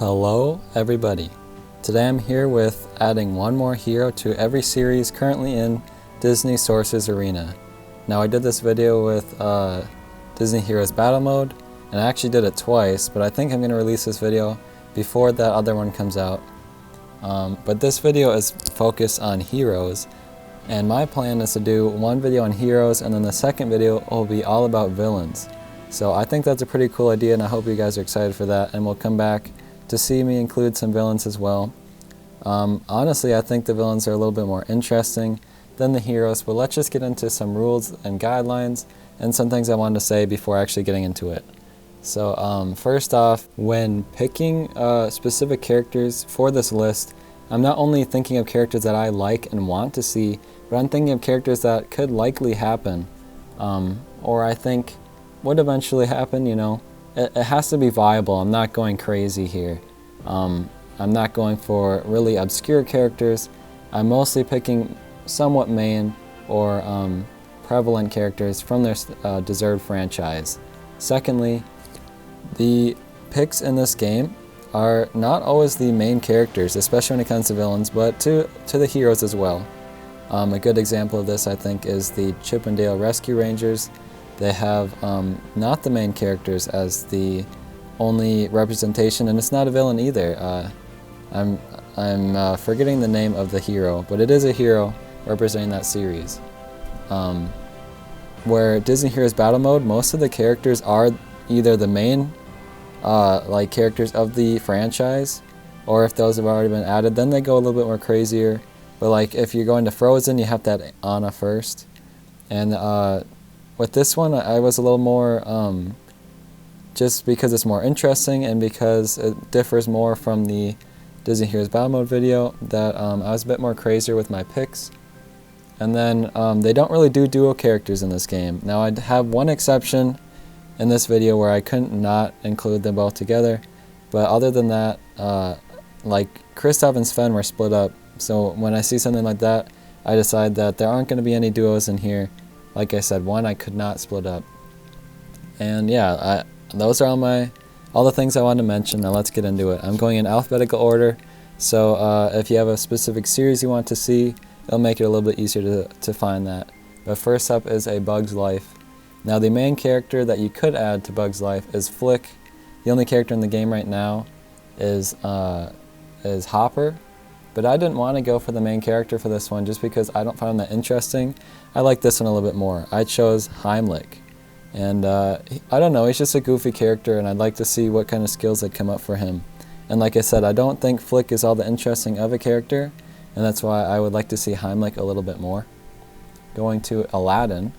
Hello everybody. Today I'm here with adding one more hero to every series currently in Disney Sorcerer's Arena. Now I did this video with Disney Heroes Battle Mode, and I actually did it twice, but I think I'm going to release this video before that other one comes out. But this video is focused on heroes, and my plan is to do one video on heroes, and then the second video will be all about villains. So I think that's a pretty cool idea, and I hope you guys are excited for that, and we'll come back to see me include some villains as well. Honestly, I think the villains are a little bit more interesting than the heroes, but let's just get into some rules and guidelines and some things I wanted to say before actually getting into it. So first off, when picking specific characters for this list, I'm not only thinking of characters that I like and want to see, but I'm thinking of characters that could likely happen, or I think would eventually happen, you know. It has to be viable. I'm not going crazy here. I'm not going for really obscure characters. I'm mostly picking somewhat main or prevalent characters from their deserved franchise. Secondly, the picks in this game are not always the main characters, especially when it comes to villains, but to the heroes as well. A good example of this, I think, is the Chippendale Rescue Rangers. They have not the main characters as the only representation, and it's not a villain either. I'm forgetting the name of the hero, but it is a hero representing that series. Where Disney Heroes Battle Mode, most of the characters are either the main like characters of the franchise, or if those have already been added, then they go a little bit more crazier. But like if you're going to Frozen, you have to add Anna first, and with this one, I was a little more, just because it's more interesting and because it differs more from the Disney Heroes Battle Mode video, that I was a bit more crazier with my picks. And then they don't really do duo characters in this game. Now I have one exception in this video where I couldn't not include them both together, but other than that, like Kristoff and Sven were split up. So when I see something like that, I decide that there aren't going to be any duos in here. Like I said, one I could not split up. And yeah, those are all the things I wanted to mention. Now let's get into it. I'm going in alphabetical order, so if you have a specific series you want to see, it'll make it a little bit easier to find that. But first up is A Bug's Life. Now the main character that you could add to Bug's Life is Flick. The only character in the game right now is Hopper. But I didn't want to go for the main character for this one just because I don't find him that interesting. I like this one a little bit more. I chose Heimlich. And I don't know, he's just a goofy character, and I'd like to see what kind of skills that come up for him. And like I said, I don't think Flick is all that interesting of a character, and that's why I would like to see Heimlich a little bit more. Going to Aladdin.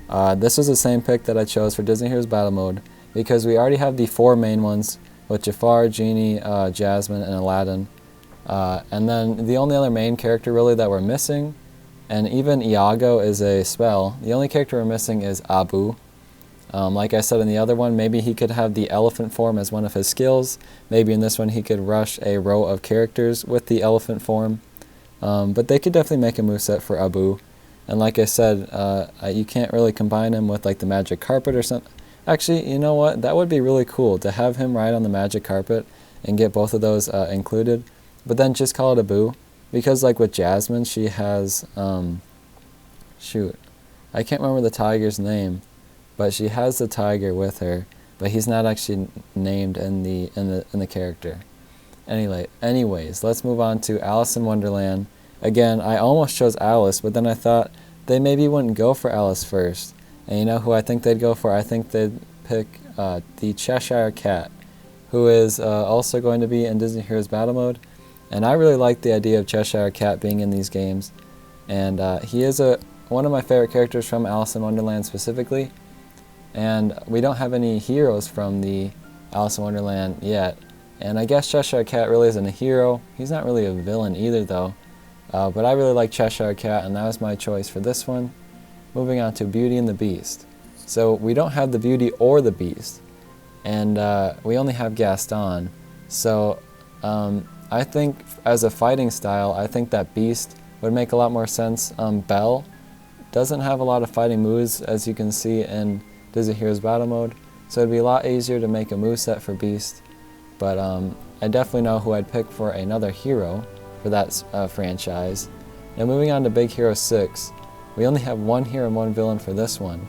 This was the same pick that I chose for Disney Heroes Battle Mode, because we already have the four main ones with Jafar, Genie, Jasmine, and Aladdin. And then the only other main character really that we're missing, and even Iago is a spell, the only character we're missing is Abu. Like I said in the other one, maybe he could have the elephant form as one of his skills. Maybe in this one he could rush a row of characters with the elephant form. But they could definitely make a moveset for Abu. And like I said, you can't really combine him with like the magic carpet or something. Actually, you know what? That would be really cool to have him ride on the magic carpet and get both of those included. But then just call it Abu, because like with Jasmine, she has, shoot, I can't remember the tiger's name, but she has the tiger with her, but he's not actually named in the character. Anyways, let's move on to Alice in Wonderland. Again, I almost chose Alice, but then I thought they maybe wouldn't go for Alice first. And you know who I think they'd go for? I think they'd pick the Cheshire Cat, who is also going to be in Disney Heroes Battle Mode. And I really like the idea of Cheshire Cat being in these games. And he is one of my favorite characters from Alice in Wonderland specifically. And we don't have any heroes from the Alice in Wonderland yet. And I guess Cheshire Cat really isn't a hero. He's not really a villain either though. But I really like Cheshire Cat, and that was my choice for this one. Moving on to Beauty and the Beast. So we don't have the Beauty or the Beast. And we only have Gaston. So I think as a fighting style, I think that Beast would make a lot more sense. Belle doesn't have a lot of fighting moves, as you can see in Disney Heroes Battle Mode, so it'd be a lot easier to make a moveset for Beast. But I definitely know who I'd pick for another hero for that franchise. Now moving on to Big Hero 6, we only have one hero and one villain for this one.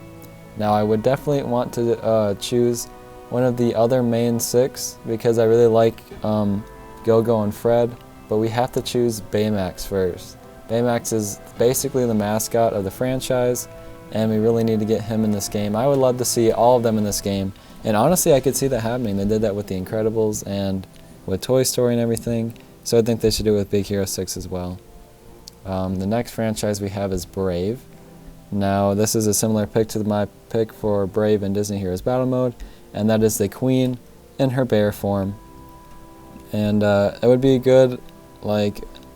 Now I would definitely want to choose one of the other main 6 because I really like Go-Go and Fred, but we have to choose Baymax first. Baymax is basically the mascot of the franchise, and we really need to get him in this game. I would love to see all of them in this game, and honestly I could see that happening. They did that with The Incredibles and with Toy Story and everything, so I think they should do it with Big Hero 6 as well. The next franchise we have is Brave. Now this is a similar pick to my pick for Brave in Disney Heroes Battle Mode, and that is the Queen in her bear form. And it would be a good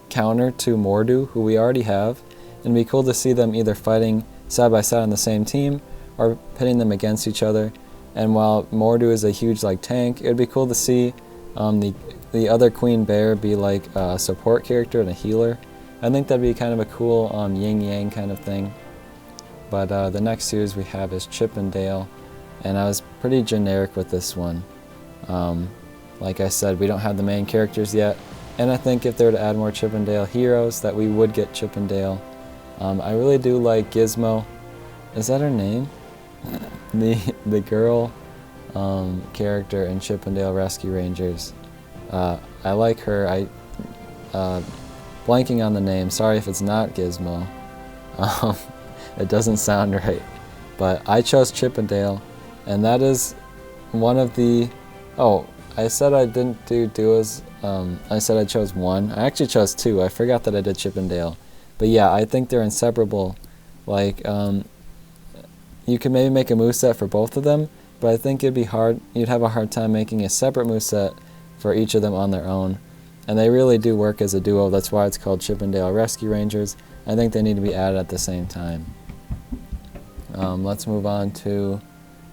counter to Mordu, who we already have, and it'd be cool to see them either fighting side by side on the same team or pitting them against each other. And while Mordu is a huge tank, it would be cool to see the other Queen Bear be a support character and a healer. I think that'd be kind of a cool yin-yang kind of thing. But the next series we have is Chippendale, and I was pretty generic with this one. Like I said, we don't have the main characters yet, and I think if they were to add more Chippendale heroes, that we would get Chippendale. I really do like Gizmo. Is that her name? the girl character in Chippendale Rescue Rangers. I like her. Blanking on the name. Sorry if it's not Gizmo. It doesn't sound right. But I chose Chippendale, and that is one of the... Oh, I said I didn't do duos. I said I chose one. I actually chose two. I forgot that I did Chippendale. But yeah, I think they're inseparable. You could maybe make a moveset for both of them, but I think it'd be hard. You'd have a hard time making a separate moveset for each of them on their own. And they really do work as a duo. That's why it's called Chippendale Rescue Rangers. I think they need to be added at the same time. Let's move on to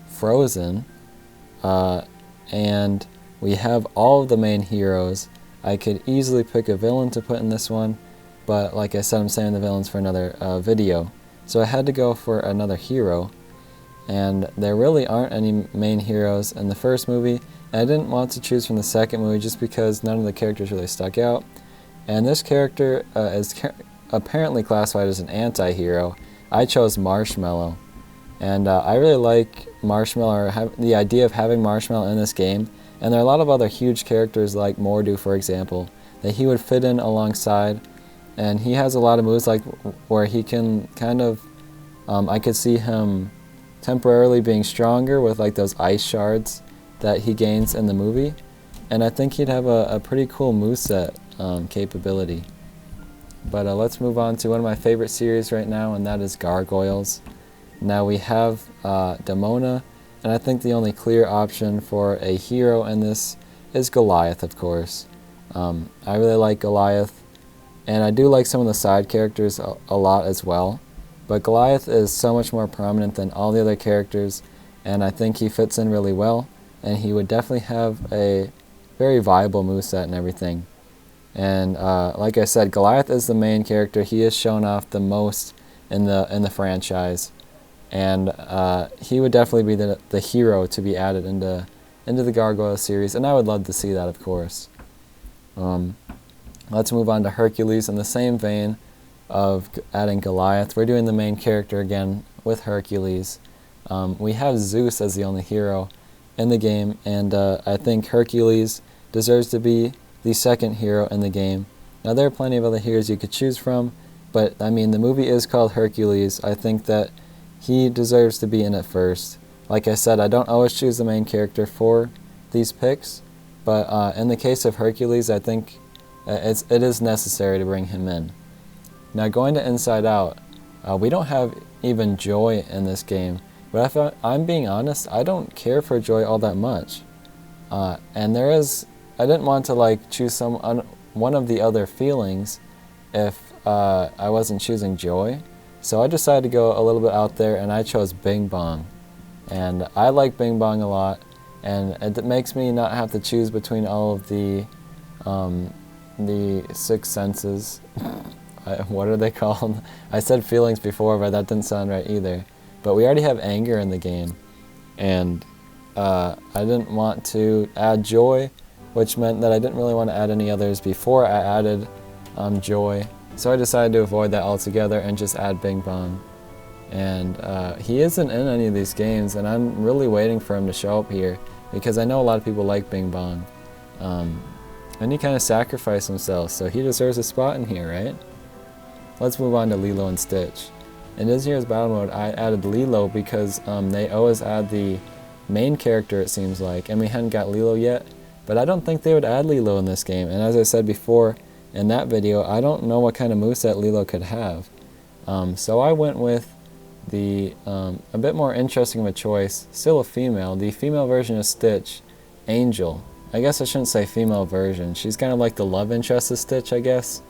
Frozen. And we have all of the main heroes. I could easily pick a villain to put in this one, but like I said, I'm saving the villains for another video. So I had to go for another hero, and there really aren't any main heroes in the first movie, and I didn't want to choose from the second movie just because none of the characters really stuck out. And this character is apparently classified as an anti-hero. I chose Marshmallow, and I really like Marshmallow, or the idea of having Marshmallow in this game. And there are a lot of other huge characters like Mordu, for example, that he would fit in alongside. And he has a lot of moves where he can kind of, I could see him temporarily being stronger with those ice shards that he gains in the movie. And I think he'd have a pretty cool moveset capability. But let's move on to one of my favorite series right now, and that is Gargoyles. Now we have Demona, and I think the only clear option for a hero in this is Goliath, of course. I really like Goliath, and I do like some of the side characters a lot as well. But Goliath is so much more prominent than all the other characters, and I think he fits in really well, and he would definitely have a very viable moveset and everything. And like I said, Goliath is the main character. He is shown off the most in the franchise, and he would definitely be the hero to be added into the Gargoyles series, and I would love to see that, of course. Let's move on to Hercules. In the same vein of adding Goliath, we're doing the main character again with Hercules. We have Zeus as the only hero in the game, and I think Hercules deserves to be the second hero in the game. Now there are plenty of other heroes you could choose from, but I mean the movie is called Hercules. I think that he deserves to be in it first. Like I said, I don't always choose the main character for these picks, but in the case of Hercules, I think it is necessary to bring him in. Now going to Inside Out, we don't have even Joy in this game, but if I'm being honest, I don't care for Joy all that much. And I didn't want to choose one of the other feelings if I wasn't choosing Joy. So I decided to go a little bit out there, and I chose Bing Bong. And I like Bing Bong a lot, and it makes me not have to choose between all of the six senses. What are they called? I said feelings before, but that didn't sound right either. But we already have anger in the game, and I didn't want to add joy which meant that I didn't really want to add any others before I added Joy. So I decided to avoid that altogether and just add Bing Bong. And he isn't in any of these games, and I'm really waiting for him to show up here because I know a lot of people like Bing Bong. And he kind of sacrificed himself, so he deserves a spot in here, right? Let's move on to Lilo and Stitch. In this year's battle mode, I added Lilo because they always add the main character, it seems like, and we hadn't got Lilo yet. But I don't think they would add Lilo in this game, and as I said before in that video, I don't know what kind of moveset Lilo could have. So I went with the a bit more interesting of a choice, still a female, the female version of Stitch, Angel. I guess I shouldn't say female version. She's kind of like the love interest of Stitch, I guess.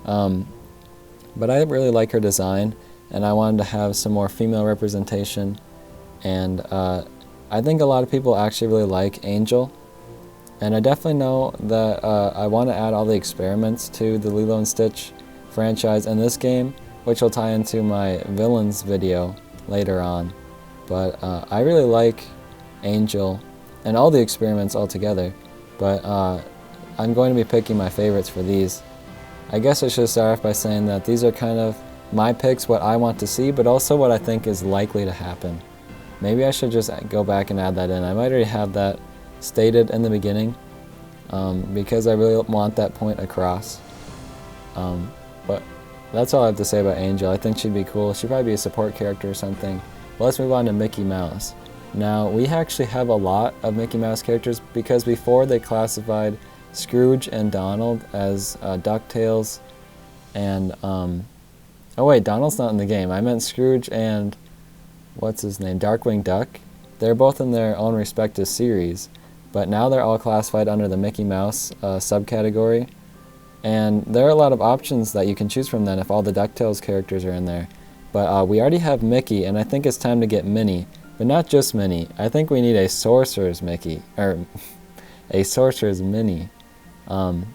But I really like her design, and I wanted to have some more female representation. And I think a lot of people actually really like Angel. And I definitely know that I want to add all the experiments to the Lilo and Stitch franchise in this game, which will tie into my villains video later on. But I really like Angel and all the experiments altogether, but I'm going to be picking my favorites for these. I guess I should start off by saying that these are kind of my picks, what I want to see, but also what I think is likely to happen. Maybe I should just go back and add that in. I might already have that stated in the beginning because I really want that point across. But that's all I have to say about Angel. I think she'd be cool. She'd probably be a support character or something. But let's move on to Mickey Mouse. Now, we actually have a lot of Mickey Mouse characters because before they classified Scrooge and Donald as DuckTales and, oh wait, Donald's not in the game. I meant Scrooge and, what's his name, Darkwing Duck. They're both in their own respective series, but now they're all classified under the Mickey Mouse subcategory. And there are a lot of options that you can choose from then if all the DuckTales characters are in there. But we already have Mickey, and I think it's time to get Minnie. But not just Minnie. I think we need a Sorcerer's Mickey, or a Sorcerer's Minnie. And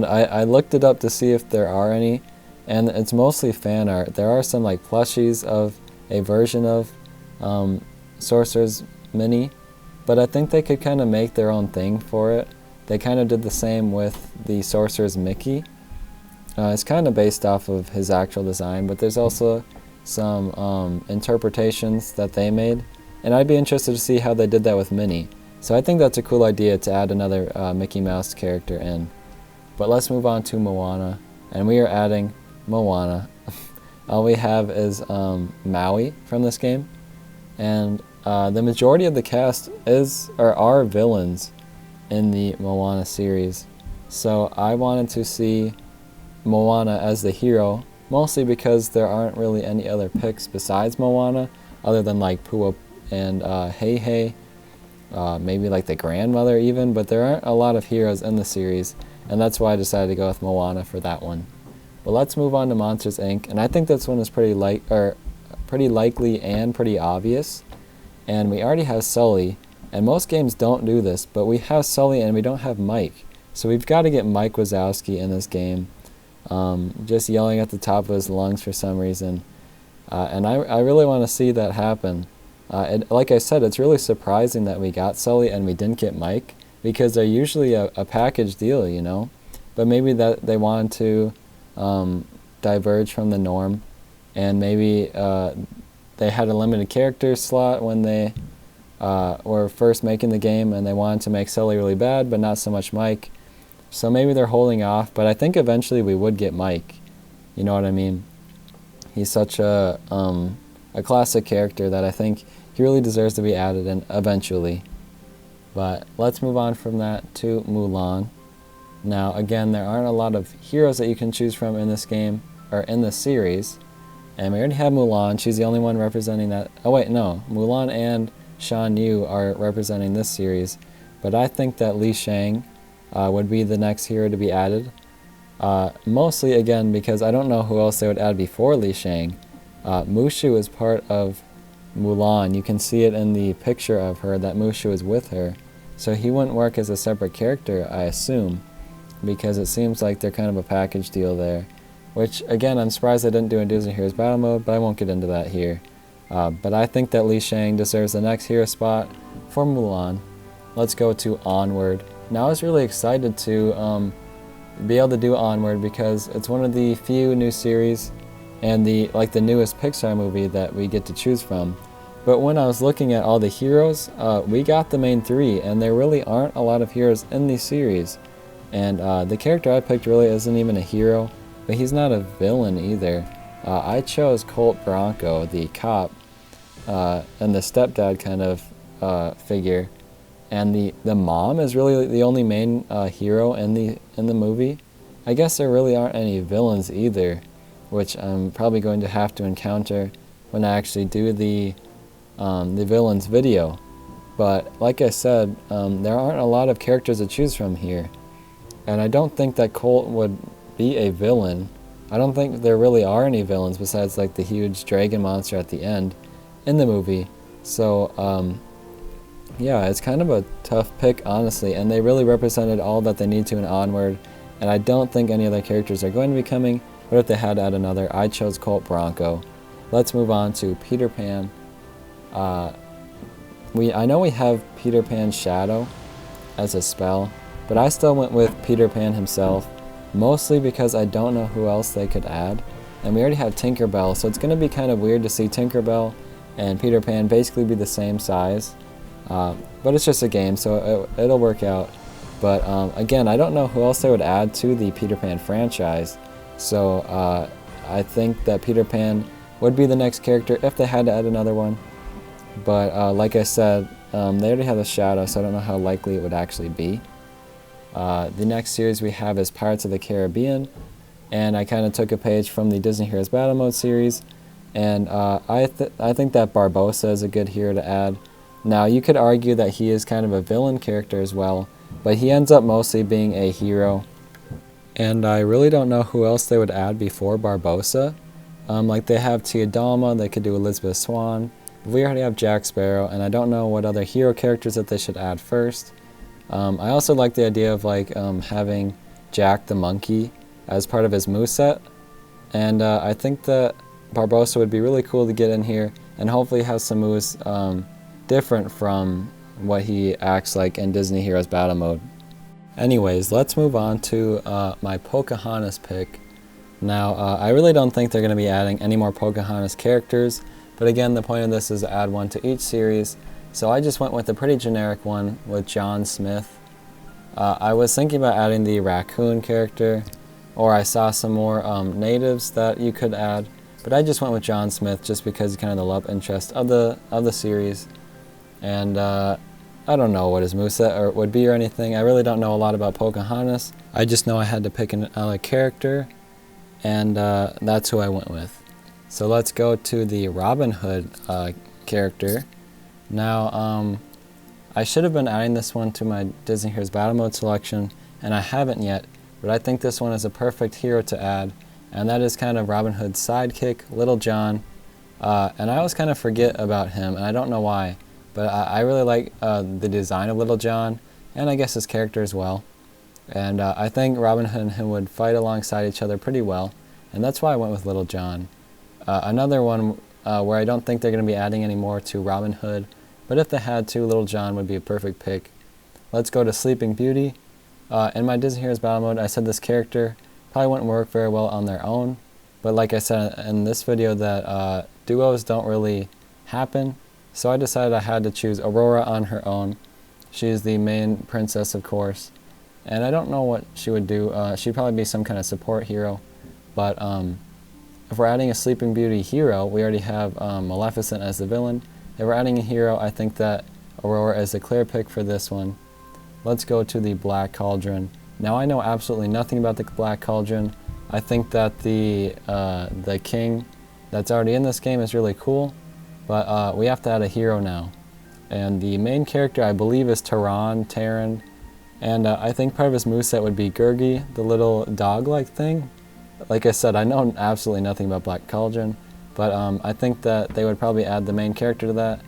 I looked it up to see if there are any, and it's mostly fan art. There are some like plushies of a version of Sorcerer's Minnie, but I think they could kind of make their own thing for it. They kind of did the same with the Sorcerer's Mickey. It's kind of based off of his actual design, but there's also some interpretations that they made, and I'd be interested to see how they did that with Minnie. So I think that's a cool idea to add another Mickey Mouse character in. But let's move on to Moana, and we are adding Moana. All we have is Maui from this game, and the majority of the cast are villains in the Moana series. So I wanted to see Moana as the hero, mostly because there aren't really any other picks besides Moana, other than like Pua and Hey Hey, maybe like the grandmother even, but there aren't a lot of heroes in the series, and that's why I decided to go with Moana for that one. But let's move on to Monsters Inc., and I think this one is pretty likely and pretty obvious. And we already have Sully, and most games don't do this, but we have Sully and we don't have Mike. So we've got to get Mike Wazowski in this game, just yelling at the top of his lungs for some reason. And I really want to see that happen. Like I said, it's really surprising that we got Sully and we didn't get Mike, because they're usually a package deal, you know? But maybe that they wanted to diverge from the norm, and maybe they had a limited character slot when they were first making the game, and they wanted to make Sully really bad, but not so much Mike. So maybe they're holding off, but I think eventually we would get Mike. You know what I mean? He's such a classic character that I think he really deserves to be added in eventually. But let's move on from that to Mulan. Now, again, there aren't a lot of heroes that you can choose from in this game, or in this series. And we already have Mulan. She's the only one representing that. Oh wait, no. Mulan and Shan Yu are representing this series. But I think that Li Shang would be the next hero to be added. Mostly, again, because I don't know who else they would add before Li Shang. Mushu is part of Mulan. You can see it in the picture of her that Mushu is with her. So he wouldn't work as a separate character, I assume, because it seems like they're kind of a package deal there. Which, again, I'm surprised they didn't do in Disney Heroes Battle Mode, but I won't get into that here. But I think that Li Shang deserves the next hero spot for Mulan. let's go to Onward. Now I was really excited to be able to do Onward because it's one of the few new series and the newest Pixar movie that we get to choose from. But when I was looking at all the heroes, we got the main three, and there really aren't a lot of heroes in the series. And the character I picked really isn't even a hero, but he's not a villain either. I chose Colt Bronco, the cop, and the stepdad kind of figure. And the mom is really the only main hero in the movie. I guess there really aren't any villains either, which I'm probably going to have to encounter when I actually do the villains video. But like I said, there aren't a lot of characters to choose from here, and I don't think that Colt would be a villain. I don't think there really are any villains besides like the huge dragon monster at the end in the movie. So yeah, it's kind of a tough pick, honestly, and they really represented all that they need to in Onward, and I don't think any other characters are going to be coming, but if they had to add another, I chose Colt Bronco. Let's move on to Peter Pan. I know we have Peter Pan's shadow as a spell, but I still went with Peter Pan himself, mostly because I don't know who else they could add, and we already have Tinkerbell, so it's going to be kind of weird to see Tinkerbell and Peter Pan basically be the same size. But it's just a game, so it'll work out. But again, I don't know who else they would add to the Peter Pan franchise, so I think that Peter Pan would be the next character if they had to add another one. But like I said, they already have the shadow, so I don't know how likely it would actually be. The next series we have is Pirates of the Caribbean, and I kind of took a page from the Disney Heroes Battle Mode series, and I think that Barbossa is a good hero to add. Now, you could argue that he is kind of a villain character as well, but he ends up mostly being a hero. And I really don't know who else they would add before Barbossa. Like they have Tia Dalma, they could do Elizabeth Swann. We already have Jack Sparrow, and I don't know what other hero characters that they should add first. I also like the idea of having Jack the monkey as part of his moveset. And I think that Barbossa would be really cool to get in here and hopefully have some moves different from what he acts like in Disney Heroes Battle Mode. Anyways, let's move on to my Pocahontas pick. Now, I really don't think they're going to be adding any more Pocahontas characters, but again, the point of this is to add one to each series, so I just went with a pretty generic one with John Smith. I was thinking about adding the raccoon character, or I saw some more natives that you could add, but I just went with John Smith just because he's kind of the love interest of the series. And I don't know what his moveset would be or anything. I really don't know a lot about Pocahontas. I just know I had to pick another character, and that's who I went with. So let's go to the Robin Hood character. Now, I should have been adding this one to my Disney Heroes Battle Mode selection, and I haven't yet, but I think this one is a perfect hero to add, and that is kind of Robin Hood's sidekick, Little John. And I always kind of forget about him, and I don't know why. But I really like the design of Little John, and I guess his character as well. And I think Robin Hood and him would fight alongside each other pretty well, and that's why I went with Little John. Another one where I don't think they're going to be adding any more to Robin Hood, but if they had to, Little John would be a perfect pick. Let's go to Sleeping Beauty. In my Disney Heroes Battle Mode, I said this character probably wouldn't work very well on their own, but like I said in this video that duos don't really happen. So I decided I had to choose Aurora on her own. She's the main princess, of course. And I don't know what she would do. She'd probably be some kind of support hero. But if we're adding a Sleeping Beauty hero, we already have Maleficent as the villain. If we're adding a hero, I think that Aurora is a clear pick for this one. Let's go to the Black Cauldron. Now I know absolutely nothing about the Black Cauldron. I think that the king that's already in this game is really cool. But we have to add a hero now. And the main character, I believe, is Taran. And I think part of his moveset would be Gurgi, the little dog-like thing. Like I said, I know absolutely nothing about Black Cauldron, but I think that they would probably add the main character to that.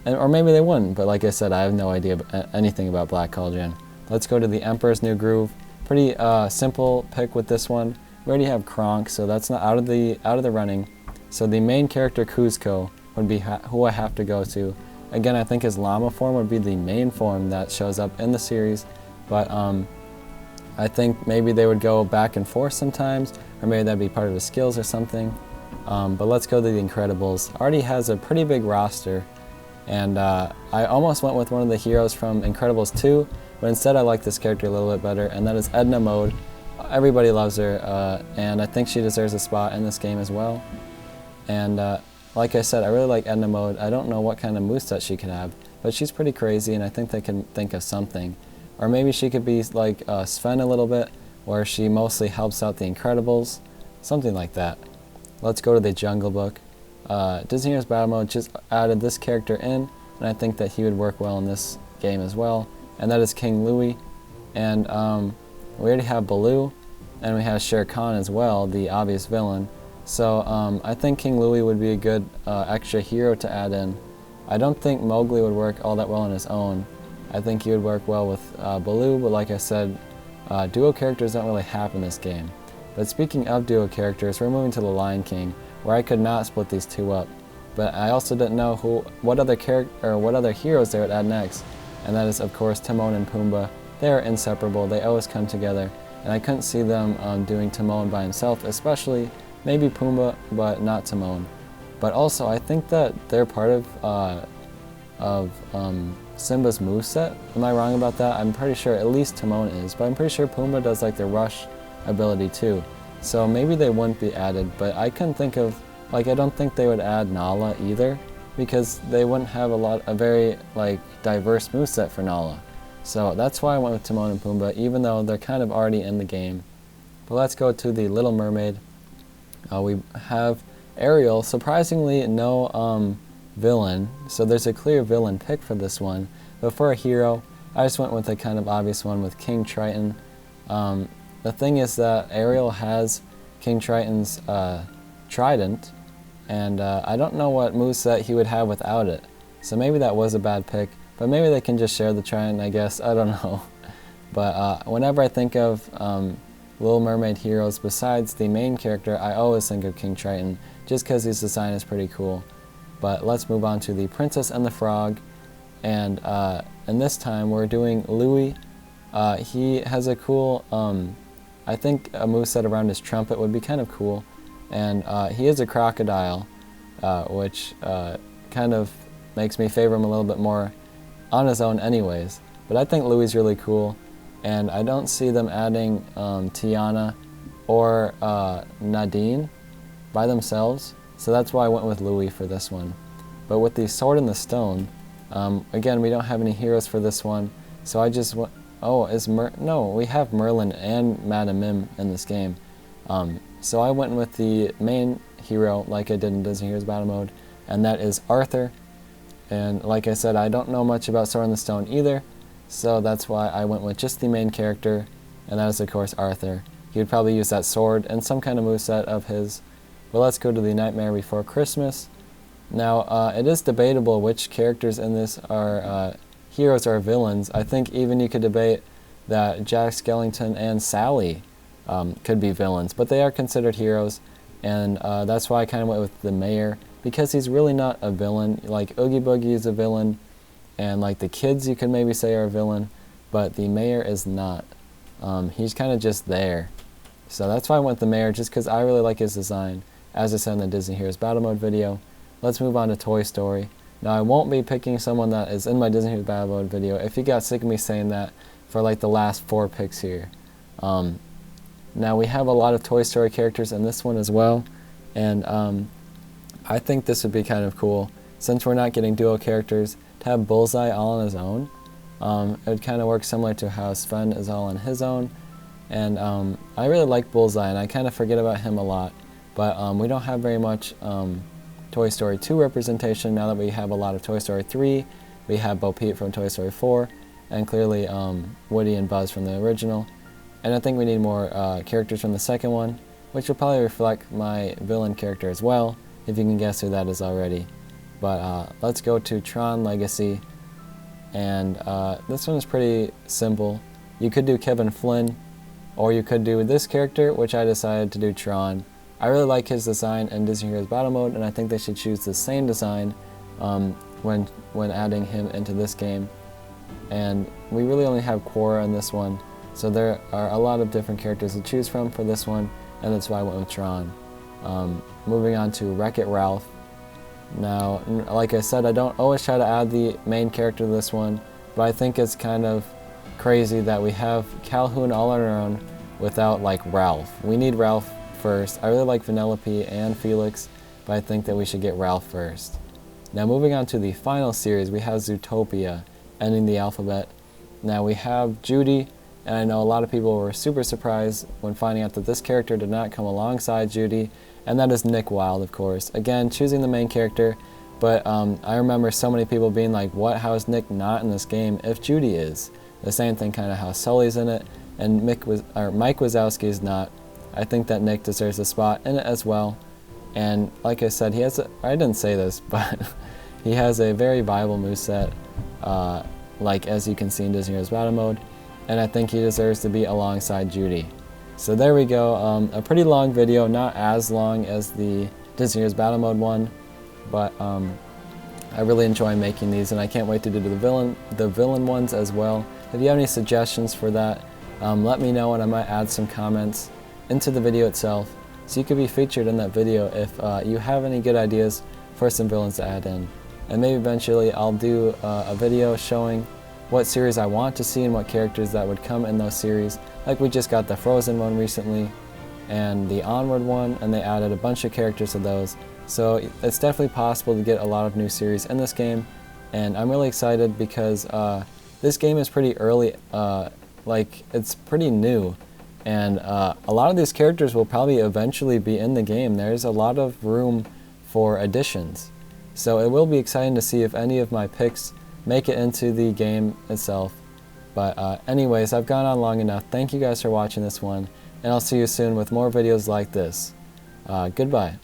Or maybe they wouldn't, but like I said, I have no idea anything about Black Cauldron. Let's go to the Emperor's New Groove. Pretty simple pick with this one. We already have Kronk, so that's not out of the running. So the main character, Kuzco, would be who I have to go to. Again, I think his llama form would be the main form that shows up in the series, but I think maybe they would go back and forth sometimes, or maybe that'd be part of his skills or something. But let's go to the Incredibles. Already has a pretty big roster, and I almost went with one of the heroes from Incredibles 2, but instead I like this character a little bit better, and that is Edna Mode. Everybody loves her, and I think she deserves a spot in this game as well. And like I said, I really like Edna Mode. I don't know what kind of moveset she could have, but she's pretty crazy, and I think they can think of something. Or maybe she could be like Sven a little bit, where she mostly helps out the Incredibles, something like that. Let's go to the Jungle Book. Disney Heroes Battle Mode just added this character in, and I think that he would work well in this game as well, and that is King Louie. And we already have Baloo, and we have Shere Khan as well, the obvious villain. So I think King Louie would be a good extra hero to add in. I don't think Mowgli would work all that well on his own. I think he would work well with Baloo, but like I said, duo characters don't really happen in this game. But speaking of duo characters, we're moving to The Lion King, where I could not split these two up. But I also didn't know what other heroes they would add next, and that is of course Timon and Pumbaa. They are inseparable. They always come together, and I couldn't see them doing Timon by himself, especially maybe Pumbaa, but not Timon. But also, I think that they're part of Simba's moveset. Am I wrong about that? I'm pretty sure at least Timon is, but I'm pretty sure Pumbaa does like the rush ability too. So maybe they wouldn't be added, but I couldn't think of, like, I don't think they would add Nala either, because they wouldn't have a very like diverse moveset for Nala. So that's why I went with Timon and Pumbaa, even though they're kind of already in the game. But let's go to the Little Mermaid. We have Ariel, surprisingly no villain, so there's a clear villain pick for this one. But for a hero, I just went with a kind of obvious one with King Triton. The thing is that Ariel has King Triton's trident, and I don't know what moveset he would have without it. So maybe that was a bad pick, but maybe they can just share the trident, I guess. I don't know. But whenever I think of Little Mermaid heroes besides the main character, I always think of King Triton, just because his design is pretty cool. But let's move on to the Princess and the Frog, and this time we're doing Louie. He has a cool, I think a moveset around his trumpet would be kind of cool, and he is a crocodile, which kind of makes me favor him a little bit more on his own anyways. But I think Louie's really cool, and I don't see them adding Tiana or Nadine by themselves, so that's why I went with Louie for this one. But with the Sword in the Stone, again, we don't have any heroes for this one, so I just went, no, we have Merlin and Madame Mim in this game. So I went with the main hero like I did in Disney Heroes Battle Mode, and that is Arthur. And like I said, I don't know much about Sword in the Stone either, so that's why I went with just the main character, and that is of course Arthur. He would probably use that sword and some kind of moveset of his. But let's go to the Nightmare Before Christmas. Now, it is debatable which characters in this are heroes or villains. I think even you could debate that Jack Skellington and Sally could be villains, but they are considered heroes, and that's why I kind of went with the mayor, because he's really not a villain. Like Oogie Boogie is a villain, and like the kids you could maybe say are a villain, but the mayor is not. He's kind of just there. So that's why I went with the mayor, just because I really like his design, as I said in the Disney Heroes Battle Mode video. Let's move on to Toy Story. Now, I won't be picking someone that is in my Disney Heroes Battle Mode video if you got sick of me saying that for like the last 4 picks here. Now, we have a lot of Toy Story characters in this one as well, and I think this would be kind of cool, since we're not getting duo characters, to have Bullseye all on his own. It would kind of work similar to how Sven is all on his own, and I really like Bullseye, and I kind of forget about him a lot, but we don't have very much Toy Story 2 representation now that we have a lot of Toy Story 3. We have Bo Peep from Toy Story 4, and clearly Woody and Buzz from the original. And I think we need more characters from the second one, which will probably reflect my villain character as well, if you can guess who that is already. But let's go to Tron Legacy, and this one is pretty simple. You could do Kevin Flynn, or you could do this character, which I decided to do Tron. I really like his design in Disney Heroes Battle Mode, and I think they should choose the same design when adding him into this game. And we really only have Quora in this one, so there are a lot of different characters to choose from for this one, and that's why I went with Tron. Moving on to Wreck-It Ralph. Now, like I said, I don't always try to add the main character to this one, but I think it's kind of crazy that we have Calhoun all on our own without like Ralph. We need Ralph first. I really like Vanellope and Felix, but I think that we should get Ralph first. Now moving on to the final series, we have Zootopia, ending the alphabet. Now we have Judy, and I know a lot of people were super surprised when finding out that this character did not come alongside Judy, and that is Nick Wilde, of course. Again, choosing the main character, but I remember so many people being like, what, how is Nick not in this game if Judy is? The same thing kind of how Sully's in it, and Mike Wazowski is not. I think that Nick deserves a spot in it as well. And like I said, he has I didn't say this, but he has a very viable moveset, like as you can see in Disney Heroes Battle Mode, and I think he deserves to be alongside Judy. So there we go, a pretty long video, not as long as the Disney Heroes Battle Mode one, but I really enjoy making these, and I can't wait to do the villain ones as well. If you have any suggestions for that, let me know, and I might add some comments into the video itself, so you could be featured in that video if you have any good ideas for some villains to add in. And maybe eventually I'll do a video showing what series I want to see and what characters that would come in those series. Like we just got the Frozen one recently and the Onward one, and they added a bunch of characters to those. So it's definitely possible to get a lot of new series in this game, and I'm really excited because this game is pretty early, like it's pretty new, and a lot of these characters will probably eventually be in the game. There's a lot of room for additions, so it will be exciting to see if any of my picks make it into the game itself. But anyways, I've gone on long enough. Thank you guys for watching this one, and I'll see you soon with more videos like this. Goodbye.